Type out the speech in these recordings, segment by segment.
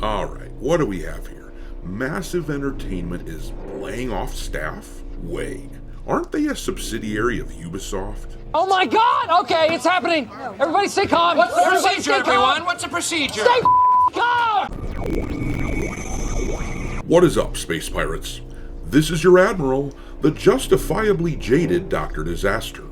Alright, what do we have here? Massive Entertainment is laying off staff? Wait, aren't they a subsidiary of Ubisoft? Oh my God! Okay, it's happening. Everybody stay calm. What's the Everybody procedure, stay calm. everyone? What's the procedure? Stay calm! What is up, space pirates? This is your Admiral, the justifiably jaded Dr. Disaster.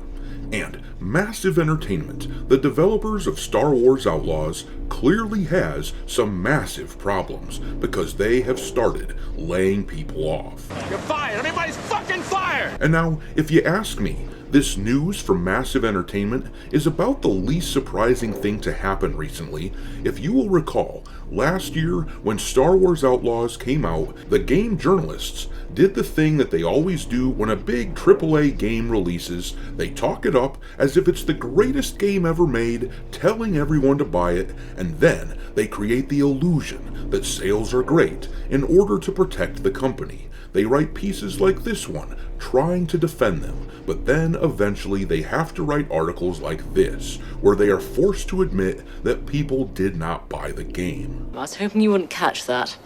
And Massive Entertainment, the developers of Star Wars Outlaws, clearly has some massive problems because they have started laying people off. You're fired! Everybody's fucking fired! And now, if you ask me, this news from Massive Entertainment is about the least surprising thing to happen recently. If you will recall, last year when Star Wars Outlaws came out, the game journalists did the thing that they always do when a big AAA game releases. They talk it up as if it's the greatest game ever made, telling everyone to buy it, and then they create the illusion that sales are great in order to protect the company. They write pieces like this one, trying to defend them, but then eventually they have to write articles like this, where they are forced to admit that people did not buy the game. I was hoping you wouldn't catch that.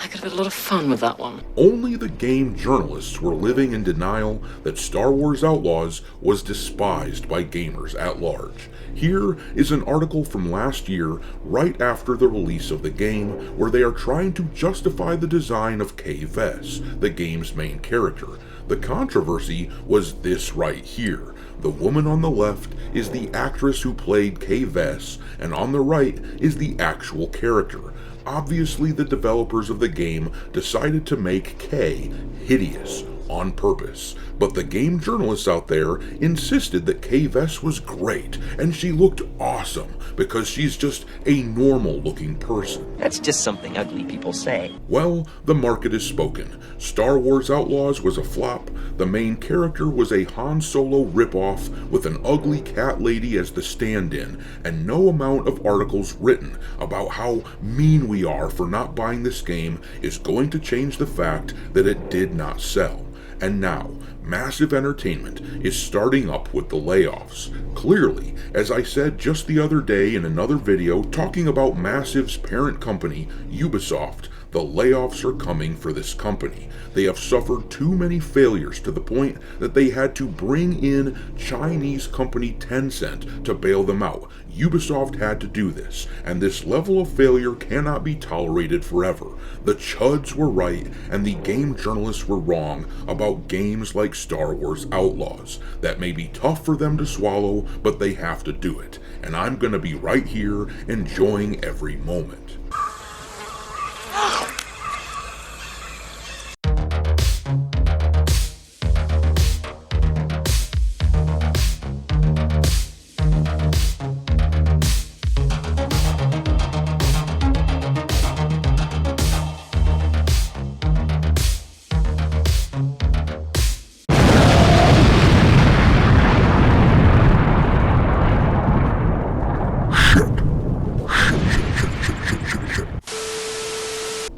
I could have had a lot of fun with that one. Only the game journalists were living in denial that Star Wars Outlaws was despised by gamers at large. Here is an article from last year, right after the release of the game, where they are trying to justify the design of Kay Vess, the game's main character. The controversy was this right here. The woman on the left is the actress who played Kay Vess, and on the right is the actual character. Obviously, the developers of the game decided to make Kay hideous on purpose, but the game journalists out there insisted that Kay Vess was great, and she looked awesome because she's just a normal looking person. That's just something ugly people say. Well, the market has spoken. Star Wars Outlaws was a flop. The main character was a Han Solo ripoff with an ugly cat lady as the stand-in, and no amount of articles written about how mean we are for not buying this game is going to change the fact that it did not sell. And now, Massive Entertainment is starting up with the layoffs. Clearly, as I said just the other day in another video talking about Massive's parent company, Ubisoft, the layoffs are coming for this company. They have suffered too many failures to the point that they had to bring in Chinese company Tencent to bail them out. Ubisoft had to do this, and this level of failure cannot be tolerated forever. The chuds were right, and the game journalists were wrong about games like Star Wars Outlaws. That may be tough for them to swallow, but they have to do it, and I'm gonna be right here enjoying every moment.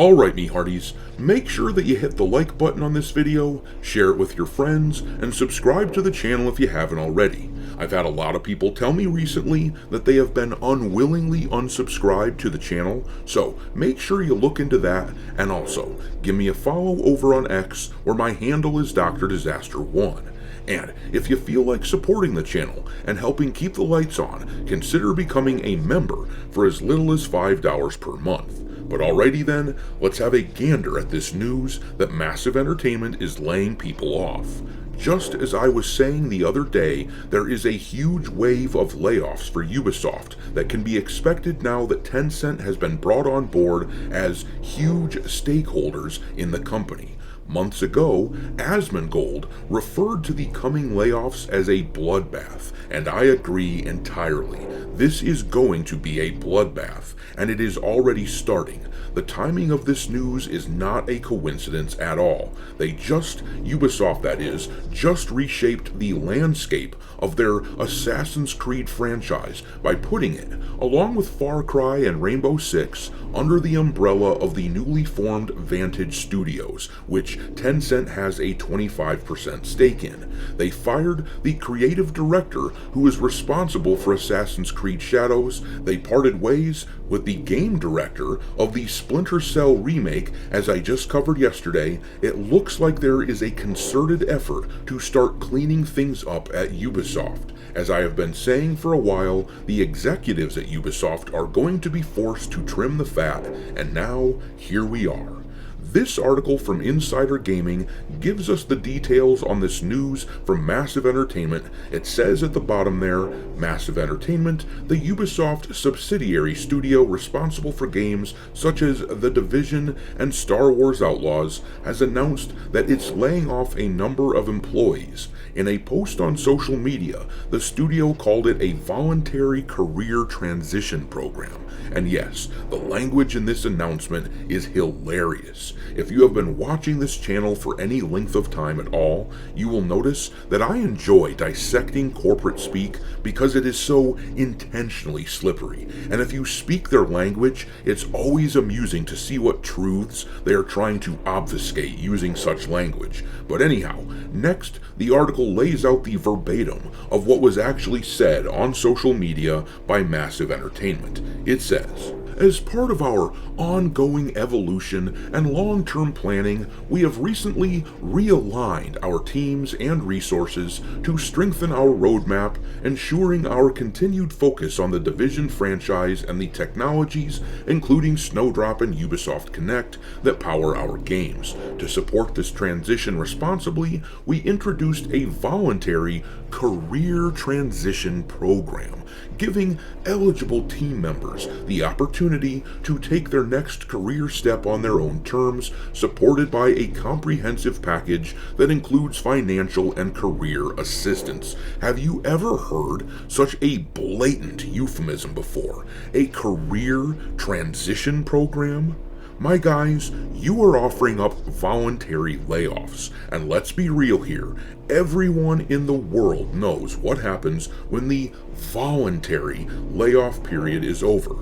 Alright, me hearties, make sure that you hit the like button on this video, share it with your friends, and subscribe to the channel if you haven't already. I've had a lot of people tell me recently that they have been unwillingly unsubscribed to the channel, so make sure you look into that, and also, give me a follow over on X, where my handle is Dr. Disaster 1. And if you feel like supporting the channel and helping keep the lights on, consider becoming a member for as little as $5 per month. But alrighty then, let's have a gander at this news that Massive Entertainment is laying people off. Just as I was saying the other day, there is a huge wave of layoffs for Ubisoft that can be expected now that Tencent has been brought on board as huge stakeholders in the company. Months ago, Asmongold referred to the coming layoffs as a bloodbath, and I agree entirely. This is going to be a bloodbath, and it is already starting. The timing of this news is not a coincidence at all. Ubisoft that is, just reshaped the landscape of their Assassin's Creed franchise by putting it, along with Far Cry and Rainbow Six, under the umbrella of the newly formed Vantage Studios, which which Tencent has a 25% stake in. They fired the creative director who is responsible for Assassin's Creed Shadows. They parted ways with the game director of the Splinter Cell remake. As I just covered yesterday, it looks like there is a concerted effort to start cleaning things up at Ubisoft. As I have been saying for a while, the executives at Ubisoft are going to be forced to trim the fat, and now here we are. This article from Insider Gaming gives us the details on this news from Massive Entertainment. It says at the bottom there, Massive Entertainment, the Ubisoft subsidiary studio responsible for games such as The Division and Star Wars Outlaws, has announced that it's laying off a number of employees. In a post on social media, the studio called it a voluntary career transition program. And yes, the language in this announcement is hilarious. If you have been watching this channel for any length of time at all, you will notice that I enjoy dissecting corporate speak because it is so intentionally slippery. And if you speak their language, it's always amusing to see what truths they are trying to obfuscate using such language. But anyhow, next, the article lays out the verbatim of what was actually said on social media by Massive Entertainment. It says, "As part of our ongoing evolution and long-term planning, we have recently realigned our teams and resources to strengthen our roadmap, ensuring our continued focus on the Division franchise and the technologies, including Snowdrop and Ubisoft Connect, that power our games. To support this transition responsibly, we introduced a voluntary career transition program, giving eligible team members the opportunity to take their next career step on their own terms, supported by a comprehensive package that includes financial and career assistance." Have you ever heard such a blatant euphemism before? A career transition program? My guys, you are offering up voluntary layoffs, and let's be real here, everyone in the world knows what happens when the voluntary layoff period is over.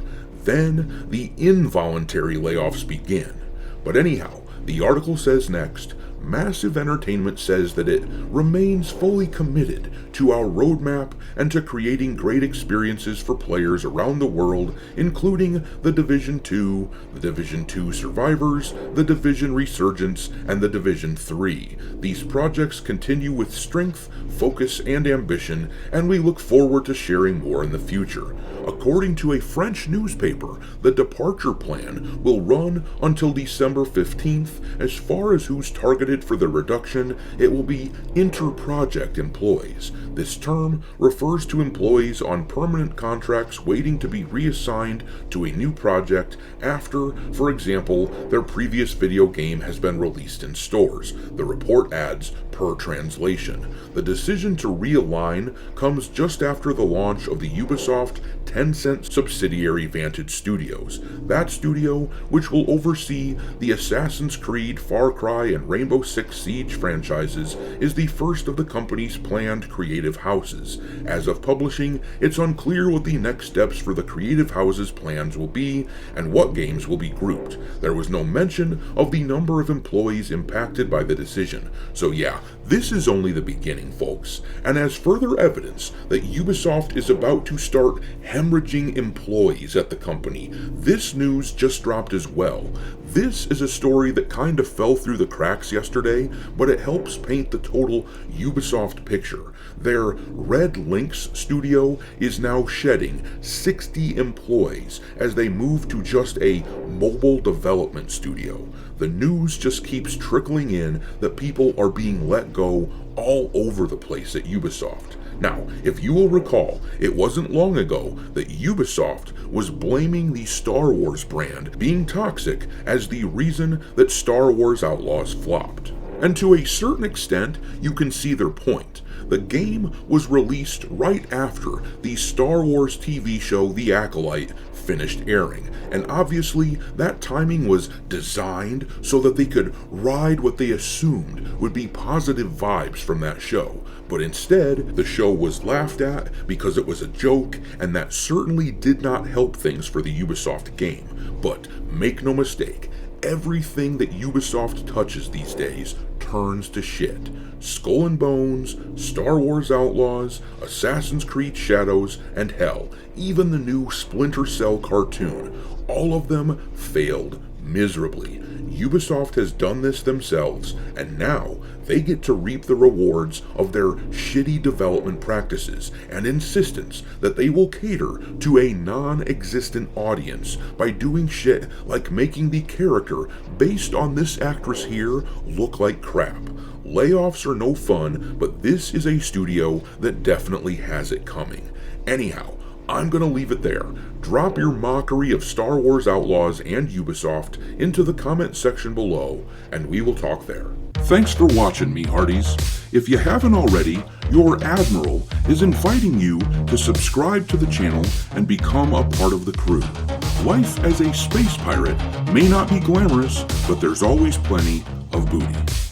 Then the involuntary layoffs begin. But anyhow, the article says next, Massive Entertainment says that it remains fully committed to our roadmap and to creating great experiences for players around the world, including The Division 2, The Division 2 Survivors, The Division Resurgence, and The Division 3. These projects continue with strength, focus, and ambition, and we look forward to sharing more in the future. According to a French newspaper, the departure plan will run until December 15th. As far as who's targeted for the reduction, it will be inter-project employees. This term refers to employees on permanent contracts waiting to be reassigned to a new project after, for example, their previous video game has been released in stores. The report adds, per translation. The decision to realign comes just after the launch of the Ubisoft Tencent subsidiary Vantage Studios. That studio, which will oversee the Assassin's Creed, Far Cry, and Rainbow Six Siege franchises, is the first of the company's planned creative houses. As of publishing, it's unclear what the next steps for the creative house's plans will be and what games will be grouped. There was no mention of the number of employees impacted by the decision. So yeah, this is only the beginning, folks. And as further evidence that Ubisoft is about to start hemorrhaging employees at the company, this news just dropped as well. This is a story that kind of fell through the cracks yesterday, but it helps paint the total Ubisoft picture. Their Red Lynx studio is now shedding 60 employees as they move to just a mobile development studio. The news just keeps trickling in that people are being let go all over the place at Ubisoft. Now, if you will recall, it wasn't long ago that Ubisoft was blaming the Star Wars brand being toxic as the reason that Star Wars Outlaws flopped. And to a certain extent, you can see their point. The game was released right after the Star Wars TV show The Acolyte finished airing, and obviously that timing was designed so that they could ride what they assumed would be positive vibes from that show. But instead, the show was laughed at because it was a joke, and that certainly did not help things for the Ubisoft game. But make no mistake, Everything that Ubisoft touches these days turns to shit. Skull and Bones, Star Wars Outlaws, Assassin's Creed Shadows, and hell, even the new Splinter Cell cartoon. All of them failed miserably. Ubisoft has done this themselves, and now they get to reap the rewards of their shitty development practices and insistence that they will cater to a non-existent audience by doing shit like making the character based on this actress here look like crap. Layoffs are no fun, but this is a studio that definitely has it coming. Anyhow, I'm gonna leave it there. Drop your mockery of Star Wars Outlaws and Ubisoft into the comment section below, and we will talk there. Thanks for watching, me hearties. If you haven't already, your Admiral is inviting you to subscribe to the channel and become a part of the crew. Life as a space pirate may not be glamorous, but there's always plenty of booty.